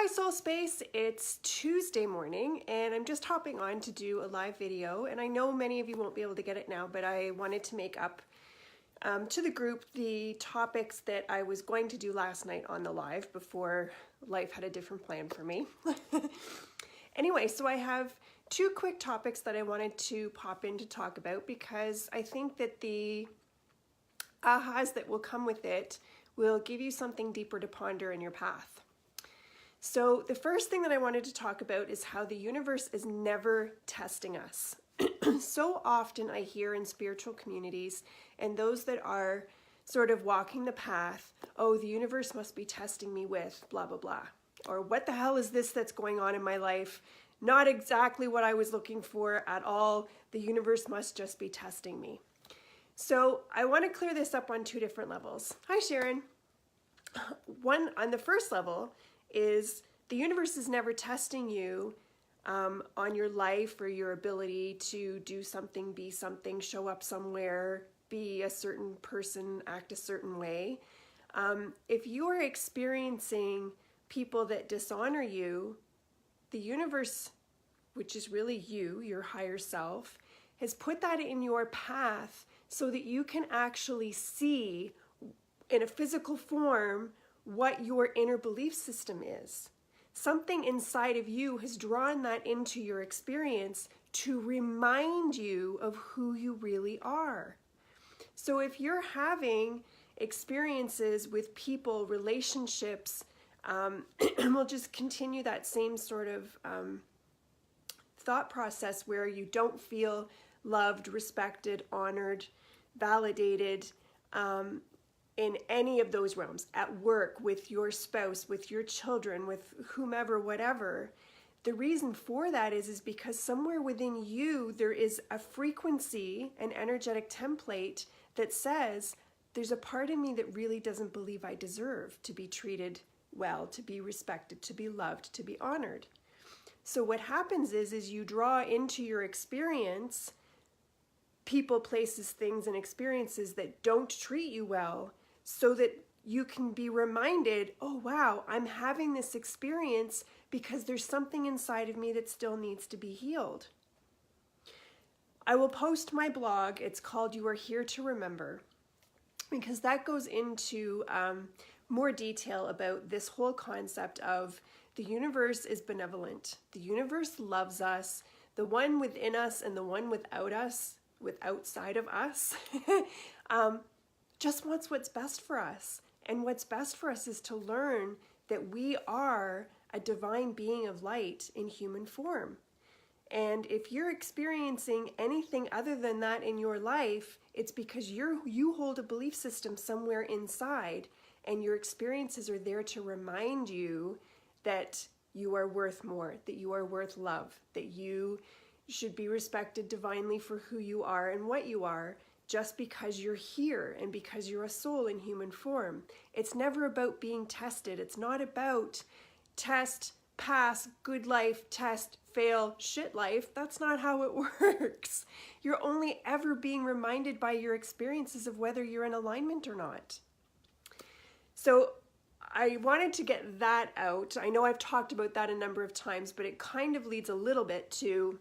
Hi Soul Space, it's Tuesday morning and I'm just hopping on to do a live video, and I know many of you won't be able to get it now, but I wanted to make up to the group the topics that I was going to do last night on the live before life had a different plan for me. Anyway, so I have two quick topics that I wanted to pop in to talk about because I think that the ahas that will come with it will give you something deeper to ponder in your path. So the first thing that I wanted to talk about is how the universe is never testing us. So often I hear in spiritual communities and those that are sort of walking the path, oh, the universe must be testing me with blah, blah, blah. Or what the hell is this that's going on in my life? Not exactly what I was looking for at all. The universe must just be testing me. So I want to clear this up on two different levels. Hi, Sharon. One, on the first level, is the universe is never testing you on your life or your ability to do something, be something, show up somewhere, be a certain person, act a certain way. If you are experiencing people that dishonor you, the universe, which is really you, your higher self, has put that in your path so that you can actually see in a physical form what your inner belief system is. Something inside of you has drawn that into your experience to remind you of who you really are. So if you're having experiences with people, relationships, and we'll just continue that same sort of thought process where you don't feel loved, respected, honored, validated, in any of those realms, at work, with your spouse, with your children, with whomever, whatever. The reason for that is because somewhere within you, there is a frequency, an energetic template that says, there's a part of me that really doesn't believe I deserve to be treated well, to be respected, to be loved, to be honored. So what happens is you draw into your experience people, places, things, and experiences that don't treat you well, so that you can be reminded, oh wow, I'm having this experience because there's something inside of me that still needs to be healed. I will post my blog. It's called You Are Here to Remember, because that goes into more detail about this whole concept of the universe is benevolent. The universe loves us. The one within us and the one without us, outside of us, just wants what's best for us. And what's best for us is to learn that we are a divine being of light in human form. And if you're experiencing anything other than that in your life, it's because you hold a belief system somewhere inside, and your experiences are there to remind you that you are worth more, that you are worth love, that you should be respected divinely for who you are and what you are, just because you're here and because you're a soul in human form. It's never about being tested. It's not about test, pass, good life, test, fail, shit life. That's not how it works. You're only ever being reminded by your experiences of whether you're in alignment or not. So I wanted to get that out. I know I've talked about that a number of times, but it kind of leads a little bit to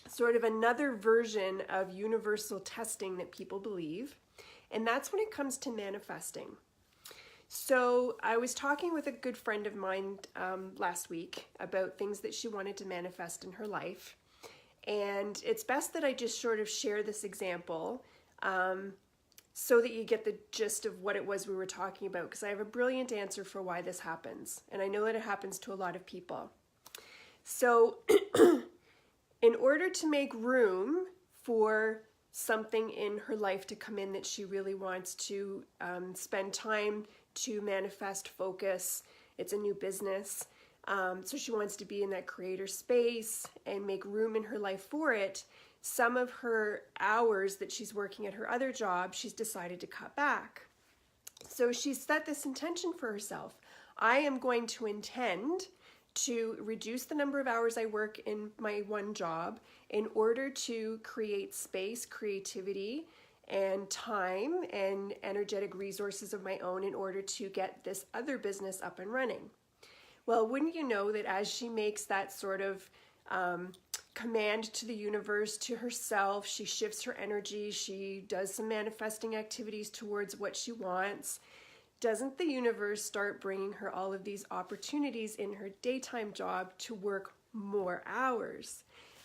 sort of another version of universal testing that people believe, and that's when it comes to manifesting. So I was talking with a good friend of mine last week about things that she wanted to manifest in her life, and it's best that I just sort of share this example so that you get the gist of what it was we were talking about, because I have a brilliant answer for why this happens, and I know that it happens to a lot of people. So in order to make room for something in her life to come in that she really wants to spend time to manifest, focus, it's a new business, so she wants to be in that creator space and make room in her life for it. Some of her hours that she's working at her other job, she's decided to cut back. So she's set this intention for herself. I am going to intend to reduce the number of hours I work in my one job in order to create space, creativity, and time and energetic resources of my own in order to get this other business up and running. Well, wouldn't you know that as she makes that sort of command to the universe, to herself, she shifts her energy, she does some manifesting activities towards what she wants, doesn't the universe start bringing her all of these opportunities in her daytime job to work more hours?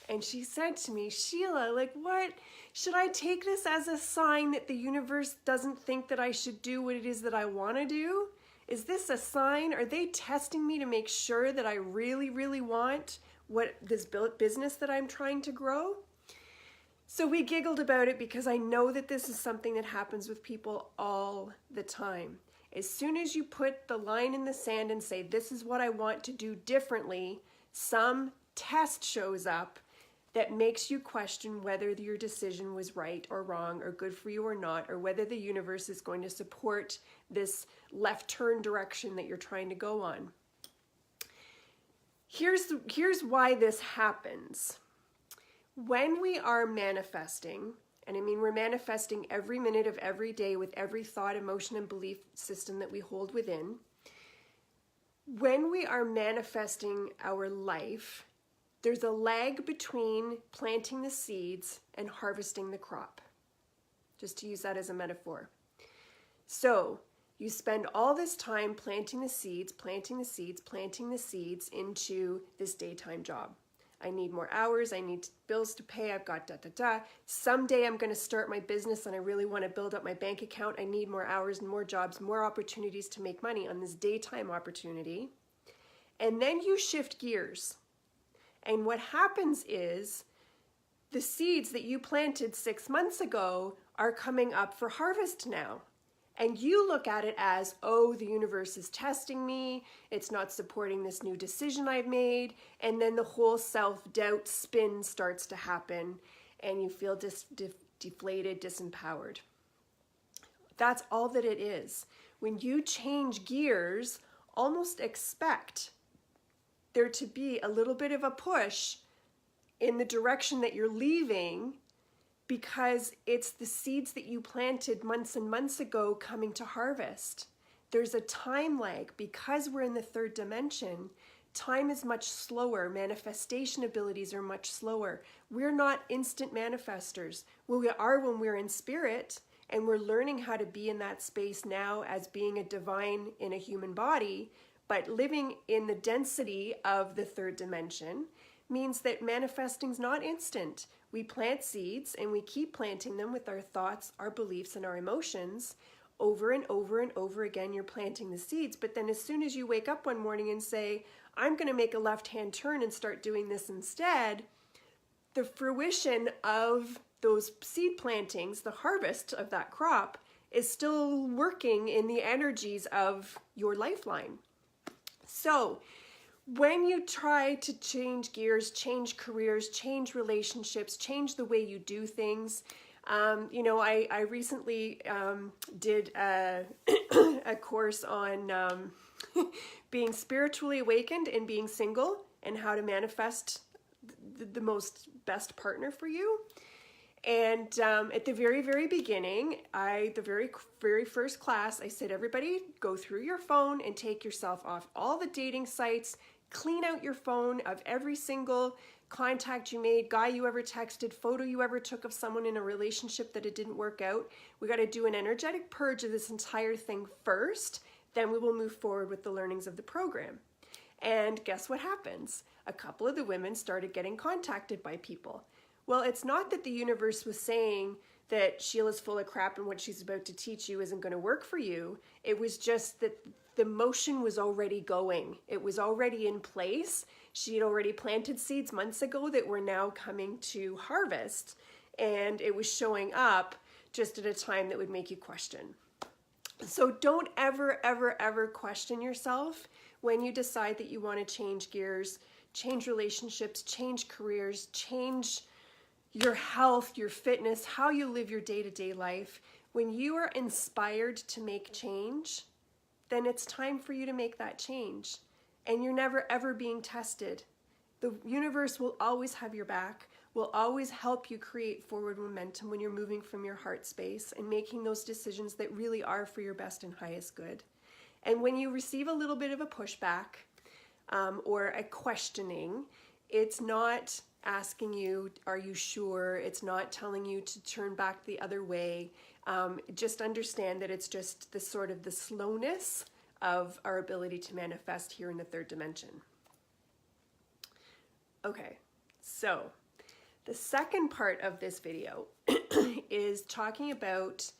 And she said to me, Sheila, like, what? Should I take this as a sign that the universe doesn't think that I should do what it is that I want to do? Is this a sign? Are they testing me to make sure that I really, really want what this business that I'm trying to grow? So we giggled about it because I know that this is something that happens with people all the time. As soon as you put the line in the sand and say, this is what I want to do differently, some test shows up that makes you question whether your decision was right or wrong or good for you or not, or whether the universe is going to support this left turn direction that you're trying to go on. Here's why this happens. When we are manifesting, and I mean we're manifesting every minute of every day with every thought, emotion, and belief system that we hold within, when we are manifesting our life, there's a lag between planting the seeds and harvesting the crop, just to use that as a metaphor. So you spend all this time planting the seeds into this daytime job. I need more hours, I need bills to pay, I've got da-da-da. Someday I'm going to start my business and I really want to build up my bank account. I need more hours and more jobs, more opportunities to make money on this daytime opportunity. And then you shift gears. And what happens is the seeds that you planted 6 months ago are coming up for harvest now. And you look at it as, oh, the universe is testing me. It's not supporting this new decision I've made. And then the whole self-doubt spin starts to happen and you feel deflated, disempowered. That's all that it is. When you change gears, almost expect there to be a little bit of a push in the direction that you're leaving, because it's the seeds that you planted months and months ago coming to harvest. There's a time lag. Because we're in the third dimension, time is much slower. Manifestation abilities are much slower. We're not instant manifestors. Well, we are when we're in spirit, and we're learning how to be in that space now as being a divine in a human body, but living in the density of the third dimension means that manifesting's not instant. We plant seeds and we keep planting them with our thoughts, our beliefs, and our emotions. Over and over and over again, you're planting the seeds. But then as soon as you wake up one morning and say, I'm going to make a left-hand turn and start doing this instead, the fruition of those seed plantings, the harvest of that crop, is still working in the energies of your lifeline. So when you try to change gears, change careers, change relationships, change the way you do things, I recently did a course on being spiritually awakened and being single and how to manifest the most best partner for you. And at the very, very beginning, the very, very first class, I said, everybody go through your phone and take yourself off all the dating sites, clean out your phone of every single contact you made, guy you ever texted, photo you ever took of someone in a relationship that it didn't work out. We got to do an energetic purge of this entire thing first, then we will move forward with the learnings of the program. And guess what happens? A couple of the women started getting contacted by people. Well, it's not that the universe was saying that Sheila's full of crap and what she's about to teach you isn't going to work for you. It was just that the motion was already going. It was already in place. She had already planted seeds months ago that were now coming to harvest. And it was showing up just at a time that would make you question. So don't ever, ever, ever question yourself when you decide that you want to change gears, change relationships, change careers, change your health, your fitness, how you live your day-to-day life. When you are inspired to make change, then it's time for you to make that change. And you're never ever being tested. The universe will always have your back, will always help you create forward momentum when you're moving from your heart space and making those decisions that really are for your best and highest good. And when you receive a little bit of a pushback, or a questioning. It's not asking you, are you sure? It's not telling you to turn back the other way. Just understand that it's just the sort of the slowness of our ability to manifest here in the third dimension. Okay, so the second part of this video is talking about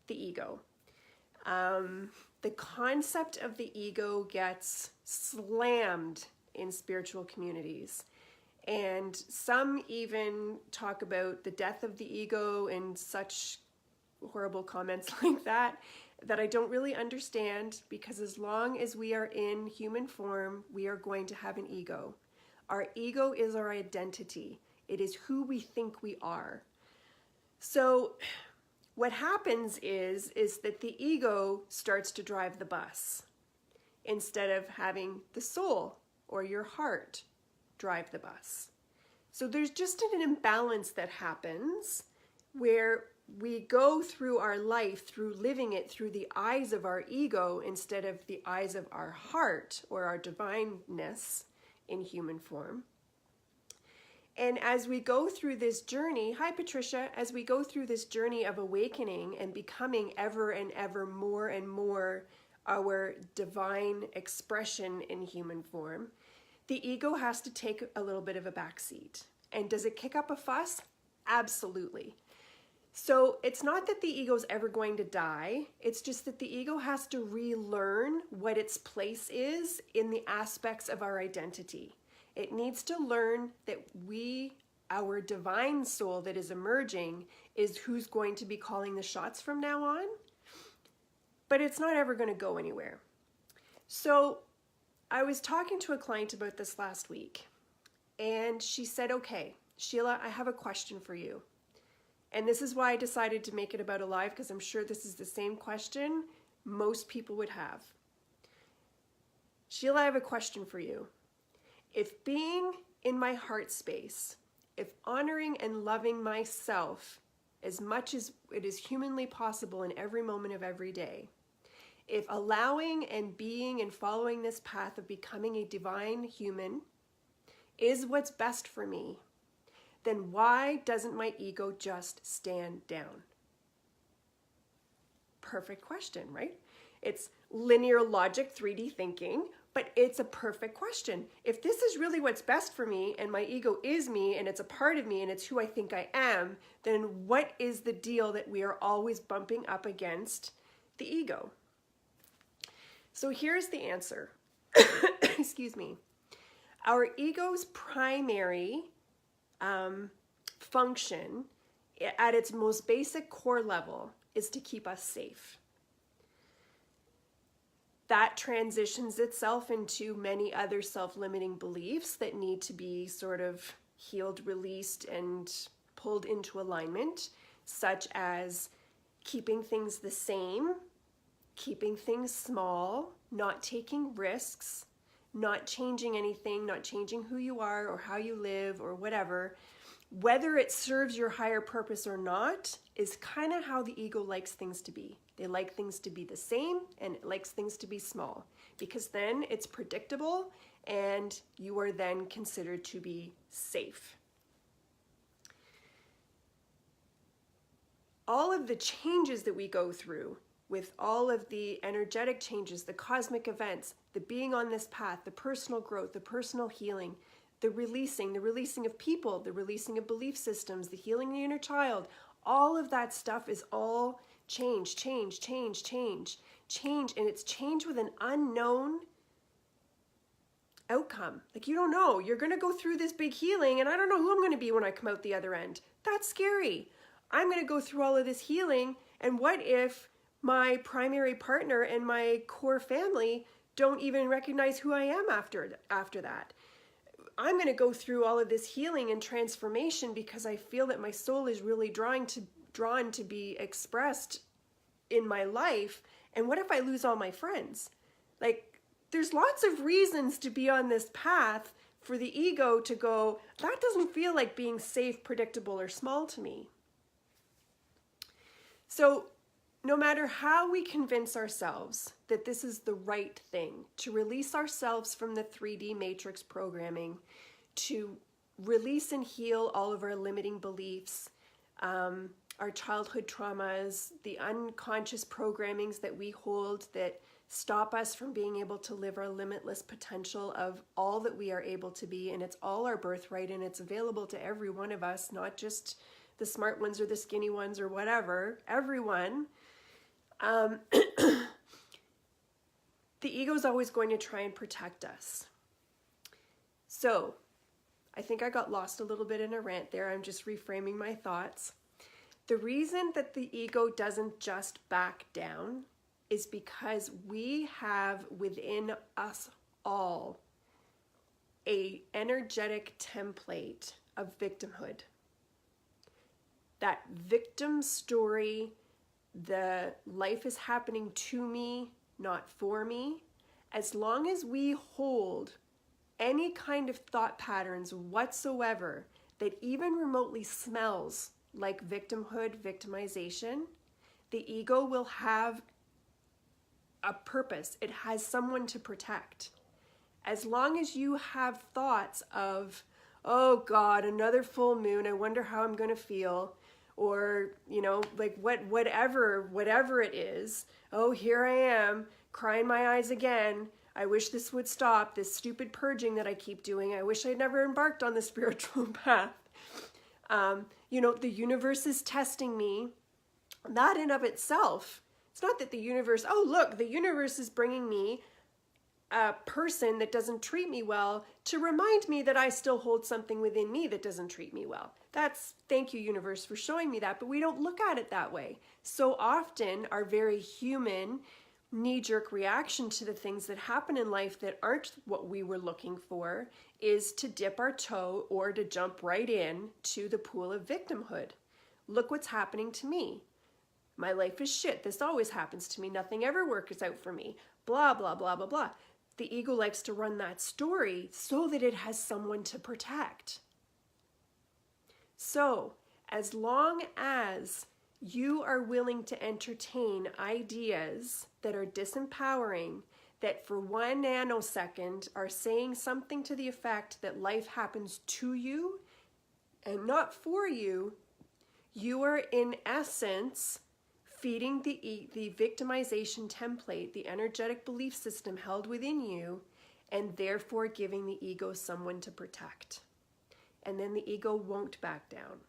the ego. The concept of the ego gets slammed in spiritual communities. And some even talk about the death of the ego and such horrible comments like that, that I don't really understand, because as long as we are in human form, we are going to have an ego. Our ego is our identity. It is who we think we are. So what happens is that the ego starts to drive the bus instead of having the soul or your heart drive the bus. So there's just an imbalance that happens where we go through our life through living it through the eyes of our ego instead of the eyes of our heart or our divineness in human form. And as we go through this journey, hi Patricia, as we go through this journey of awakening and becoming ever and ever more and more our divine expression in human form, the ego has to take a little bit of a backseat. And does it kick up a fuss? Absolutely. So it's not that the ego's ever going to die. It's just that the ego has to relearn what its place is in the aspects of our identity. It needs to learn that our divine soul that is emerging, is who's going to be calling the shots from now on. But it's not ever going to go anywhere. So I was talking to a client about this last week, and she said, okay, Sheila, I have a question for you. And this is why I decided to make it about alive, because I'm sure this is the same question most people would have. Sheila, I have a question for you. If being in my heart space, if honoring and loving myself as much as it is humanly possible in every moment of every day, if allowing and being and following this path of becoming a divine human is what's best for me, then why doesn't my ego just stand down? Perfect question, right? It's linear logic, 3D thinking, but it's a perfect question. If this is really what's best for me and my ego is me and it's a part of me and it's who I think I am, then what is the deal that we are always bumping up against the ego? So here's the answer. Excuse me. Our ego's primary function at its most basic core level is to keep us safe. That transitions itself into many other self-limiting beliefs that need to be sort of healed, released, and pulled into alignment, such as keeping things the same, keeping things small, not taking risks, not changing anything, not changing who you are or how you live or whatever. Whether it serves your higher purpose or not is kind of how the ego likes things to be. They like things to be the same, and it likes things to be small, because then it's predictable and you are then considered to be safe. All of the changes that we go through with all of the energetic changes, the cosmic events, the being on this path, the personal growth, the personal healing, the releasing of people, the releasing of belief systems, the healing the inner child, all of that stuff is all change, and it's change with an unknown outcome. Like, you don't know. You're going to go through this big healing, and I don't know who I'm going to be when I come out the other end. That's scary. I'm going to go through all of this healing, and what if my primary partner and my core family don't even recognize who I am after that? I'm going to go through all of this healing and transformation because I feel that my soul is really drawn to be expressed in my life. And what if I lose all my friends? Like, there's lots of reasons to be on this path for the ego to go, that doesn't feel like being safe, predictable, or small to me. So no matter how we convince ourselves that this is the right thing, to release ourselves from the 3D matrix programming, to release and heal all of our limiting beliefs, our childhood traumas, the unconscious programmings that we hold that stop us from being able to live our limitless potential of all that we are able to be. And it's all our birthright, and it's available to every one of us, not just the smart ones or the skinny ones or whatever, everyone. The ego is always going to try and protect us. So I think I got lost a little bit in a rant there. I'm just reframing my thoughts. The reason that the ego doesn't just back down is because we have within us all an energetic template of victimhood. That victim story, the life is happening to me, not for me. As long as we hold any kind of thought patterns whatsoever that even remotely smells like victimhood, victimization, the ego will have a purpose. It has someone to protect. As long as you have thoughts of, oh God, another full moon, I wonder how I'm going to feel, or, like whatever it is, oh, here I am, crying my eyes again, I wish this would stop, this stupid purging that I keep doing, I wish I'd never embarked on the spiritual path. The universe is testing me. That in of itself, it's not that the universe, oh look, the universe is bringing me a person that doesn't treat me well to remind me that I still hold something within me that doesn't treat me well. Thank you, universe, for showing me that, but we don't look at it that way. So often our very human knee-jerk reaction to the things that happen in life that aren't what we were looking for is to dip our toe or to jump right in to the pool of victimhood. Look what's happening to me. My life is shit. This always happens to me. Nothing ever works out for me. Blah, blah, blah, blah, blah. The ego likes to run that story so that it has someone to protect. So, as long as you are willing to entertain ideas that are disempowering, that for 1 nanosecond are saying something to the effect that life happens to you and not for you, you are in essence feeding the victimization template, the energetic belief system held within you, and therefore giving the ego someone to protect. And then the ego won't back down.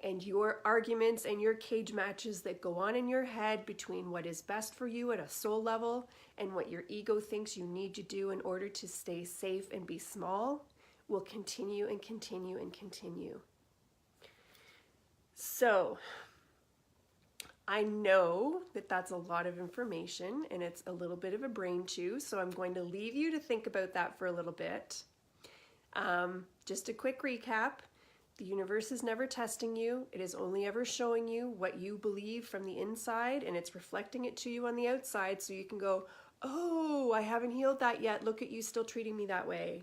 And your arguments and your cage matches that go on in your head between what is best for you at a soul level and what your ego thinks you need to do in order to stay safe and be small will continue and continue and continue. So, I know that that's a lot of information and it's a little bit of a brain chew, so I'm going to leave you to think about that for a little bit. Just a quick recap. The universe is never testing you. It is only ever showing you what you believe from the inside, and it's reflecting it to you on the outside so you can go, oh, I haven't healed that yet. Look at you still treating me that way.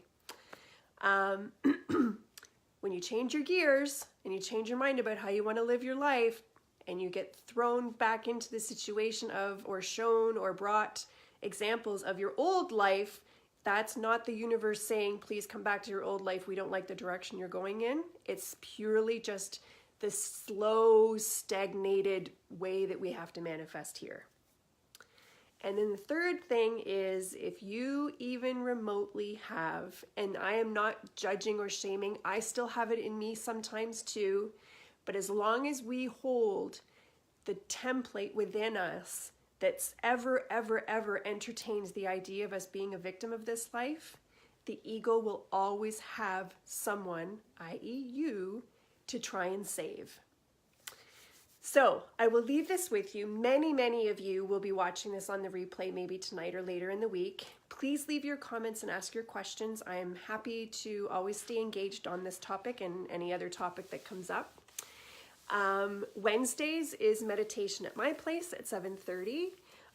When you change your gears and you change your mind about how you want to live your life, and you get thrown back into the situation of, or shown or brought examples of your old life, that's not the universe saying, please come back to your old life. We don't like the direction you're going in. It's purely just the slow, stagnated way that we have to manifest here. And then the third thing is, if you even remotely have, and I am not judging or shaming, I still have it in me sometimes too, but as long as we hold the template within us that's ever entertains the idea of us being a victim of this life, the ego will always have someone, i.e. you, to try and save. So I will leave this with you. Many of you will be watching this on the replay maybe tonight or later in the week. Please leave your comments and ask your questions. I am happy to always stay engaged on this topic and any other topic that comes up. Wednesdays is meditation at my place at 7:30.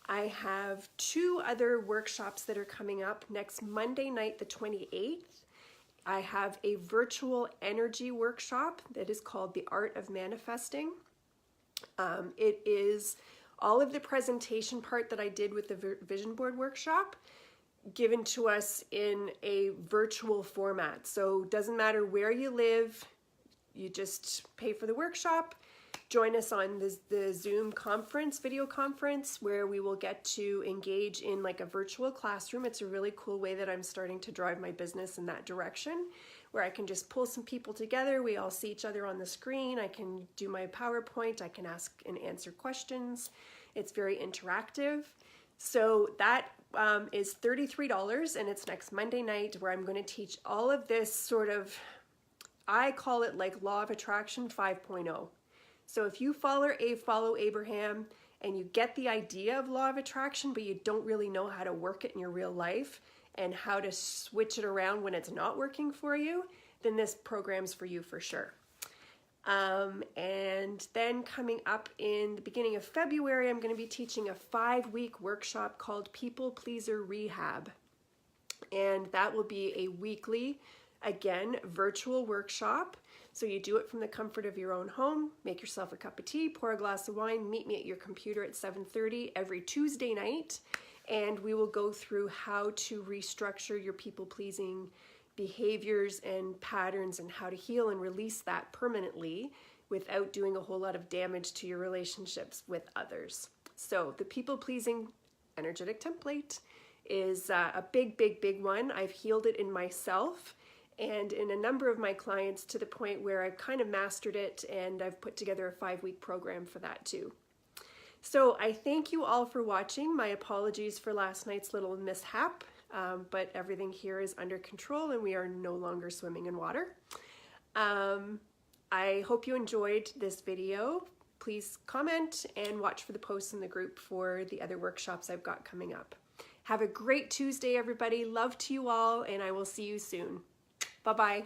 I have 2 other workshops that are coming up. Next Monday night, the 28th, I have a virtual energy workshop that is called The Art of Manifesting. It is all of the presentation part that I did with the vision board workshop given to us in a virtual format. So it doesn't matter where you live, you just pay for the workshop. Join us on the Zoom conference, video conference, where we will get to engage in like a virtual classroom. It's a really cool way that I'm starting to drive my business in that direction, where I can just pull some people together. We all see each other on the screen. I can do my PowerPoint. I can ask and answer questions. It's very interactive. So that is $33, and it's next Monday night, where I'm going to teach all of this sort of, I call it like Law of Attraction 5.0. So if you follow Abraham and you get the idea of Law of Attraction, but you don't really know how to work it in your real life and how to switch it around when it's not working for you, then this program's for you for sure. And then coming up in the beginning of February, I'm going to be teaching a 5-week workshop called People Pleaser Rehab. And that will be a weekly, again, virtual workshop. So you do it from the comfort of your own home, make yourself a cup of tea, pour a glass of wine, meet me at your computer at 7:30 every Tuesday night, and we will go through how to restructure your people-pleasing behaviors and patterns and how to heal and release that permanently without doing a whole lot of damage to your relationships with others. So the people-pleasing energetic template is a big, big, big one. I've healed it in myself and in a number of my clients to the point where I've kind of mastered it, and I've put together a 5-week program for that too. So I thank you all for watching. My apologies for last night's little mishap, but everything here is under control and we are no longer swimming in water. I hope you enjoyed this video. Please comment and watch for the posts in the group for the other workshops I've got coming up. Have a great Tuesday, everybody. Love to you all, and I will see you soon. Bye-bye.